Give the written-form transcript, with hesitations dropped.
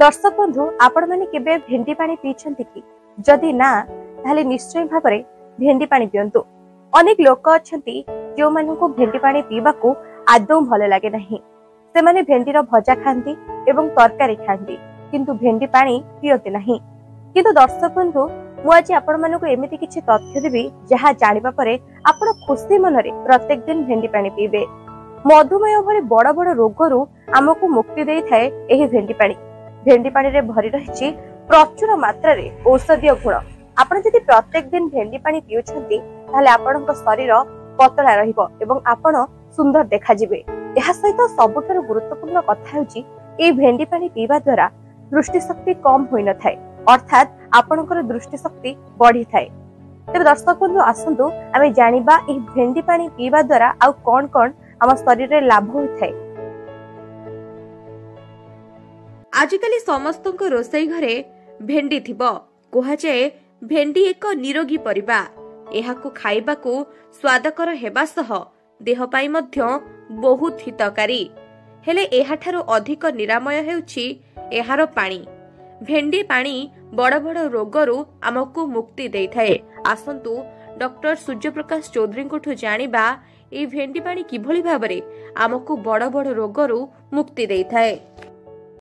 दर्शक बंधु आपण माने केबे भेंडी पानी पीछंती कि जदि ना ताले निश्चय भाबरे भेंडी पानी पियंतु। अनेक लोक अछंती जो मानको भेंडी पानी पीबा को आदौ भले लागे नहीं। से माने भेंडी रो भजा खांती एवं तरकारी खांती किंतु भेंडी पानी पियते नहीं। किंतु दर्शक बंधु मु आज आपण मानको एमिति किछि तथ्य देबी जहा जानिबा परे आपण खुशी मनरे प्रत्येक दिन भेंडी पानी पीबे। मधुमेह भली बड़ बड़ रोगरू आमको मुक्ति देई थाए एही भेंडी पानी। भेंडी पानी रे भरी रहिछि प्रचुर मात्रा रे औषधीय गुण। आपण जदि प्रत्येक दिन भेंडी पानी पिउछंती ताले आपणक शरीर पतला रहिबो एवं आपण सुंदर देखा जिवे। एहा सहित सबुठारु गुरुत्वपूर्ण कथा हेउछि ए भेंडी पानी पीबा द्वारा दृष्टि शक्ति कम होई न थाए अर्थात आपणकर दृष्टि शक्ति बढ़ी थाए। तबे दर्शक बंधु आसंतु आमे जानिबा ए भेंडी पानी पीबा द्वारा आ कोन कोन आम शरीर रे लाभ होई थाए। आजिकाली समस्तक रोसई घरे भेंडी थिबो। कोहा जाए भेंडी एक निरोगी परिबा। एहाकु खाइबाकू स्वादकर हेबा सह देह पाई मध्य बहुत हितकारी। हेले एहाठारु अधिक निरामय हेउछि एहार पानी। भेंडी पानी बड़ बड़ रोगरू आमको मुक्ति देई थाए। आसंतु डॉक्टर सूर्यप्रकाश चौधरी कोठु जानिबा ए भेंडी पानी किभली भाबरे आमको बड़ बड़ रोगरू मुक्ति देई थाए।